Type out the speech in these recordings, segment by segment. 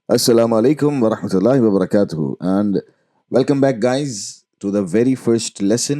Assalamu alaikum wa rahmatullahi wa barakatuh and welcome back guys to the very first lesson.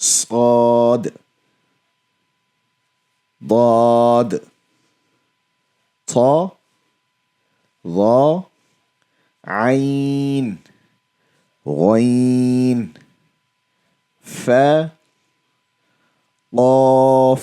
صاد, ضاد, طا, ظا, عين, غين, فا, قاف,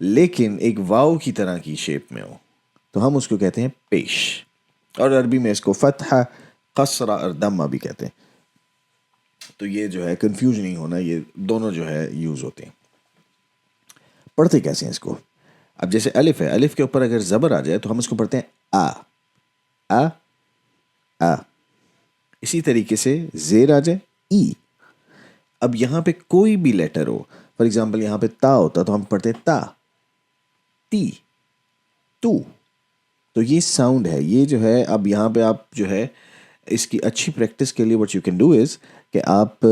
لیکن ایک واو کی طرح کی شیپ میں ہو تو ہم اس کو کہتے ہیں پیش. اور عربی میں اس کو فتحہ، قصرہ اور دمہ بھی کہتے ہیں. تو یہ جو ہے کنفیوز نہیں ہونا، یہ دونوں جو ہے یوز ہوتے ہیں. پڑھتے کیسے ہیں اس کو؟ اب جیسے الف ہے، الف کے اوپر اگر زبر آ جائے تو ہم اس کو پڑھتے ہیں آ آ آ. اسی طریقے سے زیر آ جائے ای. اب یہاں پہ کوئی بھی لیٹر ہو، فار ایگزامپل یہاں پہ تا ہوتا تو ہم پڑھتے تا تی تو. تو یہ ساؤنڈ ہے، یہ جو ہے. اب یہاں پہ آپ جو ہے اس کی اچھی پریکٹس کے لیے what you can do is کہ آپ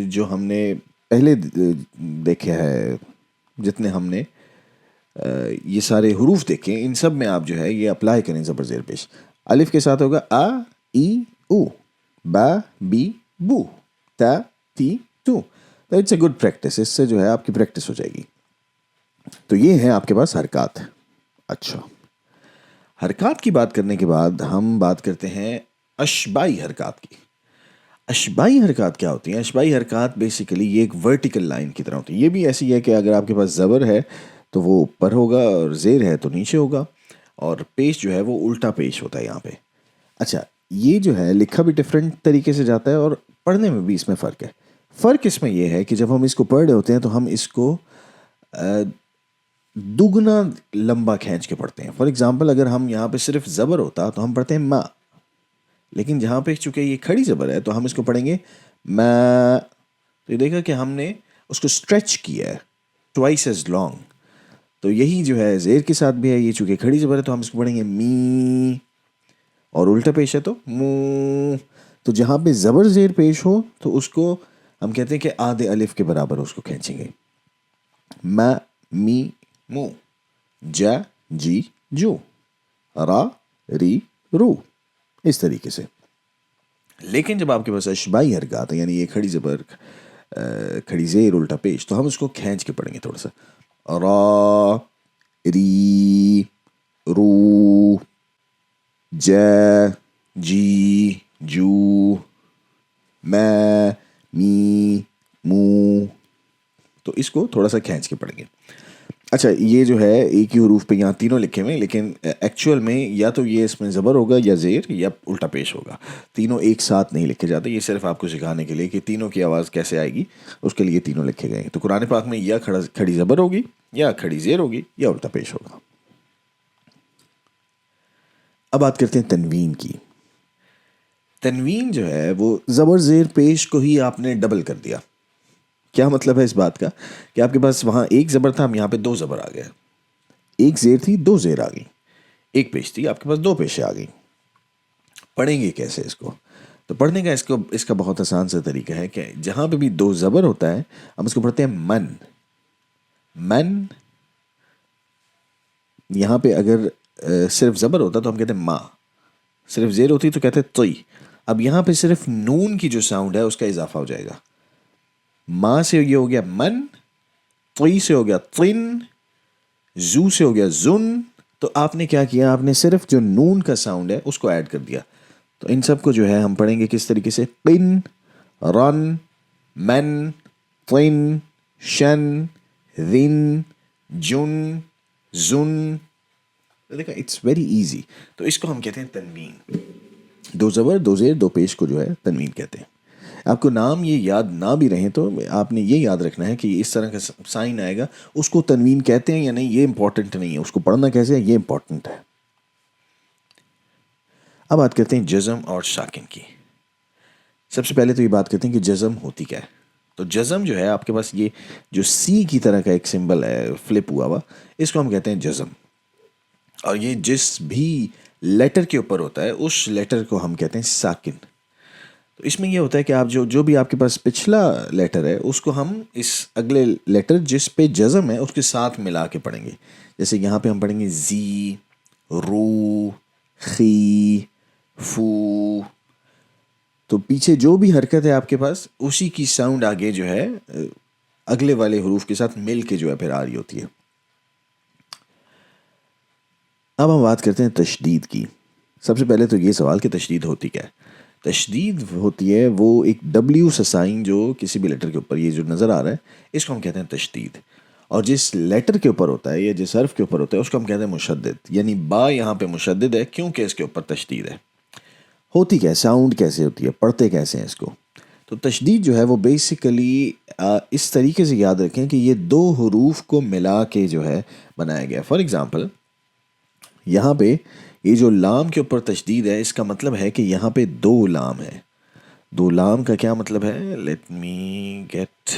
جو ہم نے پہلے دیکھے ہے، جتنے ہم نے یہ سارے حروف دیکھیں، ان سب میں آپ جو ہے یہ اپلائی کریں زبر زیر پیش. الف کے ساتھ ہوگا آ ای او، با بی بو، تا تی تو. اٹس اے گڈ پریکٹس، اس سے جو ہے آپ کی پریکٹس ہو جائے گی. تو یہ ہے آپ کے پاس حرکات. اچھا، حرکات کی بات کرنے کے بعد ہم بات کرتے ہیں اشبائی حرکات کی. اشبائی حرکات کیا ہوتی ہیں؟ اشبائی حرکات بیسیکلی یہ ایک ورٹیکل لائن کی طرح ہوتی ہے. یہ بھی ایسی ہے کہ اگر آپ کے پاس زبر ہے تو وہ اوپر ہوگا اور زیر ہے تو نیچے ہوگا، اور پیش جو ہے وہ الٹا پیش ہوتا ہے یہاں پہ. اچھا، یہ جو ہے لکھا بھی ڈفرینٹ طریقے سے جاتا ہے اور پڑھنے میں بھی اس میں فرق ہے. فرق اس میں یہ ہے کہ جب ہم اس کو پڑھ رہے ہوتے ہیں تو ہم اس کو دگنا لمبا کھینچ کے پڑھتے ہیں. فار ایگزامپل اگر ہم یہاں پہ صرف زبر ہوتا تو ہم پڑھتے ہیں ما، لیکن جہاں پہ چونکہ یہ کھڑی زبر ہے تو ہم اس کو پڑھیں گے ما. تو یہ دیکھا کہ ہم نے اس کو اسٹریچ کیا ہے ٹوائس ایز لانگ. تو یہی جو ہے زیر کے ساتھ بھی ہے، یہ چونکہ کھڑی زبر ہے تو ہم اس کو پڑھیں گے می، اور الٹا پیش ہے تو مو. تو جہاں پہ زبر زیر پیش ہو تو اس کو ہم کہتے ہیں کہ آدھے الف کے برابر اس کو کھینچیں گے. ما می مو، جا جی جو، را ری رو، اس طریقے سے. لیکن جب آپ کے پاس اشبائی حرکات ہیں، یعنی یہ کھڑی زبر کھڑی زیر الٹا پیش، تو ہم اس کو کھینچ کے پڑھیں گے تھوڑا سا. را ری رو، جا جی جو، ما می مو. تو اس کو تھوڑا سا کھینچ کے پڑھیں گے. اچھا، یہ جو ہے ایک ہی حروف پہ یہاں تینوں لکھے ہوئے ہیں، لیکن ایکچوئل میں یا تو یہ اس میں زبر ہوگا یا زیر یا الٹا پیش ہوگا. تینوں ایک ساتھ نہیں لکھے جاتے. یہ صرف آپ کو سکھانے کے لیے کہ تینوں کی آواز کیسے آئے گی، اس کے لیے تینوں لکھے گئے ہیں. تو قرآن پاک میں یا کھڑی زبر ہوگی، یا کھڑی زیر ہوگی، یا الٹا پیش ہوگا. اب بات کرتے ہیں تنوین کی. تنوین جو ہے وہ زبر زیر پیش کو ہی آپ نے ڈبل کر دیا. کیا مطلب ہے اس بات کا؟ کہ آپ کے پاس وہاں ایک زبر تھا، ہم یہاں پہ دو زبر آ گئے. ایک زیر تھی، دو زیر آ گئی. ایک پیش تھی، آپ کے پاس دو پیشیں آ گئی. پڑھیں گے کیسے اس کو؟ تو پڑھنے کا اس کا بہت آسان سا طریقہ ہے کہ جہاں پہ بھی دو زبر ہوتا ہے ہم اس کو پڑھتے ہیں من. من. یہاں پہ اگر صرف زبر ہوتا تو ہم کہتے ہیں ما، صرف زیر ہوتی تو کہتے ہیں توئی. اب یہاں پہ صرف نون کی جو ساؤنڈ ہے اس کا اضافہ ہو جائے گا. ما سے یہ ہو گیا من، توئی سے ہو گیا تن، زو سے ہو گیا زن. تو آپ نے کیا کیا؟ آپ نے صرف جو نون کا ساؤنڈ ہے اس کو ایڈ کر دیا. تو ان سب کو جو ہے ہم پڑھیں گے کس طریقے سے؟ قن، رن، من، طن، شن، ذن، جن، زن. دیکھا، اٹس ویری ایزی. تو اس کو ہم کہتے ہیں تنوین. دو زبر، دو زیر، دو پیش کو جو ہے تنوین کہتے ہیں. آپ کو نام یہ یاد نہ بھی رہیں تو آپ نے یہ یاد رکھنا ہے کہ اس طرح کا سائن آئے گا، اس کو تنوین کہتے ہیں یا نہیں یہ امپورٹنٹ نہیں ہے، اس کو پڑھنا کیسے ہے یہ امپورٹنٹ ہے. اب بات کرتے ہیں جزم اور ساکن کی. سب سے پہلے تو یہ بات کرتے ہیں کہ جزم ہوتی کیا ہے. تو جزم جو ہے آپ کے پاس یہ جو سی کی طرح کا ایک سمبل ہے فلپ ہوا ہوا، اس کو ہم کہتے ہیں جزم. اور یہ جس بھی لیٹر کے اوپر ہوتا ہے اس لیٹر کو ہم کہتے ہیں ساکن. تو اس میں یہ ہوتا ہے کہ آپ جو بھی آپ کے پاس پچھلا لیٹر ہے اس کو ہم اس اگلے لیٹر جس پہ جزم ہے اس کے ساتھ ملا کے پڑھیں گے. جیسے یہاں پہ ہم پڑھیں گے زی، رو، خی، فو. تو پیچھے جو بھی حرکت ہے آپ کے پاس اسی کی ساؤنڈ آگے جو ہے اگلے والے حروف کے ساتھ مل کے جو ہے پھر آ رہی ہوتی ہے. اب ہم بات کرتے ہیں تشدید کی. سب سے پہلے تو یہ سوال کہ تشدید ہوتی کیا ہے؟ تشدید ہوتی ہے وہ ایک ڈبلیو سا سائن جو کسی بھی لیٹر کے اوپر یہ جو نظر آ رہا ہے اس کو ہم کہتے ہیں تشدید. اور جس لیٹر کے اوپر ہوتا ہے یا جس حرف کے اوپر ہوتا ہے اس کو ہم کہتے ہیں مشدد. یعنی با یہاں پہ مشدد ہے کیونکہ اس کے اوپر تشدید ہے. ہوتی کیا ہے, ساؤنڈ کیسے ہوتی ہے, پڑھتے کیسے ہیں اس کو؟ تو تشدید جو ہے وہ بیسیکلی اس طریقے سے یاد رکھیں کہ یہ دو حروف کو ملا کے جو ہے بنایا گیا. فار ایگزامپل یہاں پہ یہ جو لام کے اوپر تشدید ہے اس کا مطلب ہے کہ یہاں پہ دو لام ہے. دو لام کا کیا مطلب ہے؟ Let me get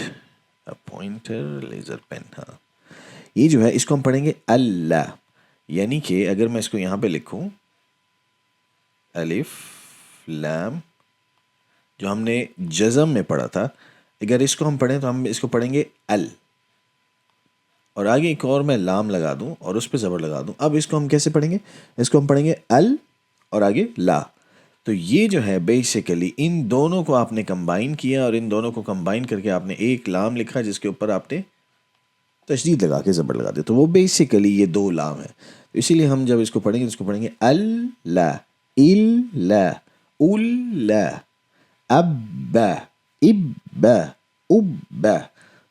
a pointer, laser pen. ہاں, یہ جو ہے اس کو ہم پڑھیں گے اللہ. یعنی کہ اگر میں اس کو یہاں پہ لکھوں الف لام, جو ہم نے جزم میں پڑھا تھا, اگر اس کو ہم پڑھیں تو ہم اس کو پڑھیں گے ال, اور آگے ایک اور میں لام لگا دوں اور اس پہ زبر لگا دوں. اب اس کو ہم کیسے پڑھیں گے؟ اس کو ہم پڑھیں گے ال اور آگے لا. تو یہ جو ہے بیسیکلی ان دونوں کو آپ نے کمبائن کیا اور ان دونوں کو کمبائن کر کے آپ نے ایک لام لکھا جس کے اوپر آپ نے تشدید لگا کے زبر لگا دیا. تو وہ بیسیکلی یہ دو لام ہے. اسی لیے ہم جب اس کو پڑھیں گے اس کو پڑھیں گے اللہ, الا, الا, ابا, ابا, ابا.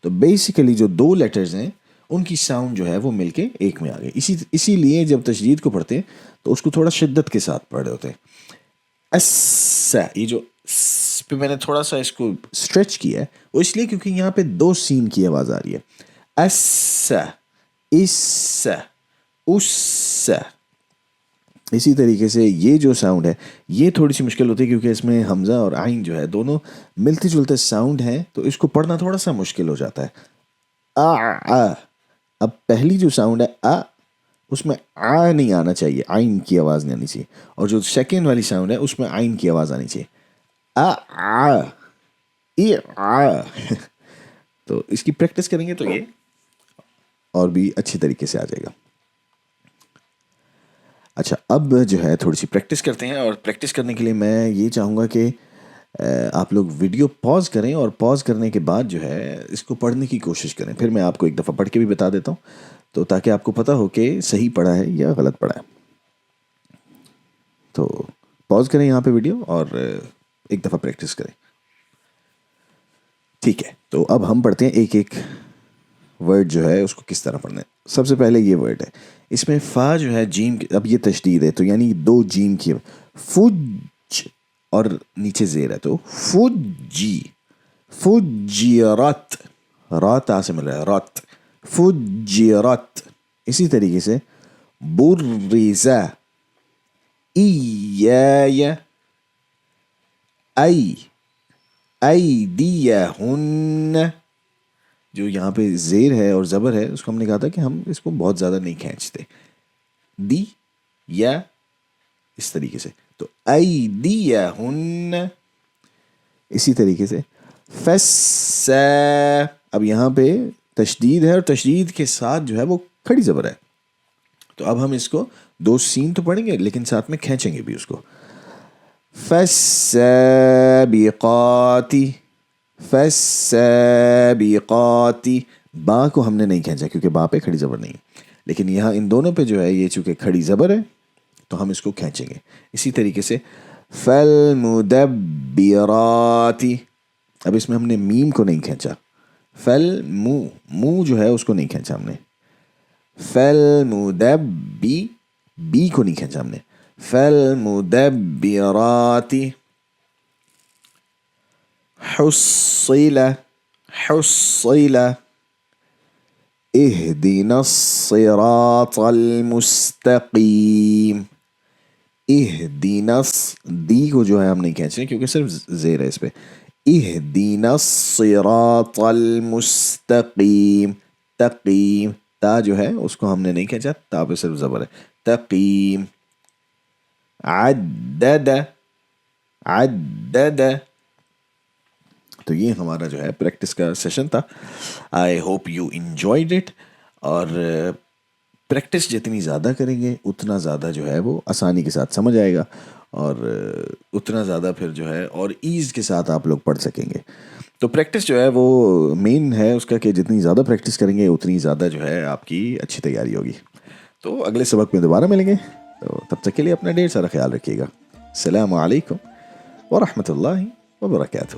تو بیسیکلی جو دو لیٹرز ہیں ان کی ساؤنڈ جو ہے وہ مل کے ایک میں آ گئی. اسی لیے جب تشدید کو پڑھتے ہیں تو اس کو تھوڑا شدت کے ساتھ پڑھ رہے ہوتے ہیں. یہ جو پہ میں نے تھوڑا سا اس کو اسٹریچ کیا ہے وہ اس لیے کیونکہ یہاں پہ دو سین کی آواز آ رہی ہے. اس, اس. اسی طریقے سے یہ جو ساؤنڈ ہے یہ تھوڑی سی مشکل ہوتی ہے کیونکہ اس میں حمزہ اور عین جو ہے دونوں ملتے جلتے ساؤنڈ ہیں, تو اس کو پڑھنا تھوڑا سا مشکل ہو جاتا ہے. اب پہلی جو ساؤنڈ ہے اس میں نہیں آنا چاہیے, عین کی آواز نہیں آنی چاہیے. اور جو سیکنڈ والی ساؤنڈ ہے اس میں عین کی آواز آنی چاہیے. تو اس کی پریکٹس کریں گے تو یہ اور بھی اچھی طریقے سے آ جائے گا. اچھا, اب جو ہے تھوڑی سی پریکٹس کرتے ہیں, اور پریکٹس کرنے کے لیے میں یہ چاہوں گا کہ آپ لوگ ویڈیو پاز کریں اور پاز کرنے کے بعد جو ہے اس کو پڑھنے کی کوشش کریں. پھر میں آپ کو ایک دفعہ پڑھ کے بھی بتا دیتا ہوں تو تاکہ آپ کو پتہ ہو کہ صحیح پڑھا ہے یا غلط پڑھا ہے. تو پاز کریں یہاں پہ ویڈیو اور ایک دفعہ پریکٹس کریں. ٹھیک ہے, تو اب ہم پڑھتے ہیں ایک ایک ورڈ جو ہے اس کو کس طرح پڑھنا ہے. سب سے پہلے یہ ورڈ ہے, اس میں فا جو ہے جیم, اب یہ تشدید ہے تو یعنی دو جیم کی, فج اور نیچے زیر ہے تو فجی, فجرت, رات سے مل رہا ہے رات, فجرت. اسی طریقے سے برزا, ایایا, ایدیہن. جو یہاں پہ زیر ہے اور زبر ہے اس کو ہم نے کہا تھا کہ ہم اس کو بہت زیادہ نہیں کھینچتے, دی یا اس طریقے سے. تو ایدیہن. اسی طریقے سے فسا, اب یہاں پہ تشدید ہے اور تشدید کے ساتھ جو ہے وہ کھڑی زبر ہے, تو اب ہم اس کو دو سین تو پڑھیں گے لیکن ساتھ میں کھینچیں گے بھی اس کو. فالسابقاتی, فالسابقاتی. با کو ہم نے نہیں کھینچا کیونکہ با پہ کھڑی زبر نہیں, لیکن یہاں ان دونوں پہ جو ہے یہ چونکہ کھڑی زبر ہے تو ہم اس کو کھینچیں گے. اسی طریقے سے فالمدبراتی, اب اس میں ہم نے میم کو نہیں کھینچا, مو جو ہے اس کو نہیں کھینچا ہم نے. فالمدبی, بی کو نہیں کھینچا ہم نے. فالمدبراتی. حصیلہ, حصیلہ. اهدنا الصراط المستقیم. اهدنا, دی کو جو ہے ہم نہیں کھینچے کیونکہ صرف زیر ہے اس پہ. اهدنا الصراط المستقیم. تقیم, تا جو ہے اس کو ہم نے نہیں کھینچا, تا پہ صرف زبر ہے. تقیم. عدد, عدد. تو یہ ہمارا جو ہے پریکٹس کا سیشن تھا. I hope you enjoyed it. اور پریکٹس جتنی زیادہ کریں گے اتنا زیادہ جو ہے وہ آسانی کے ساتھ سمجھ آئے گا, اور اتنا زیادہ پھر جو ہے اور ایز کے ساتھ آپ لوگ پڑھ سکیں گے. تو پریکٹس جو ہے وہ مین ہے اس کا کہ جتنی زیادہ پریکٹس کریں گے اتنی زیادہ جو ہے آپ کی اچھی تیاری ہوگی. تو اگلے سبق میں دوبارہ ملیں گے, تو تب تک کے لیے اپنا ڈھیر سارا خیال رکھیے گا. السلام علیکم ورحمۃ اللہ وبرکاتہ.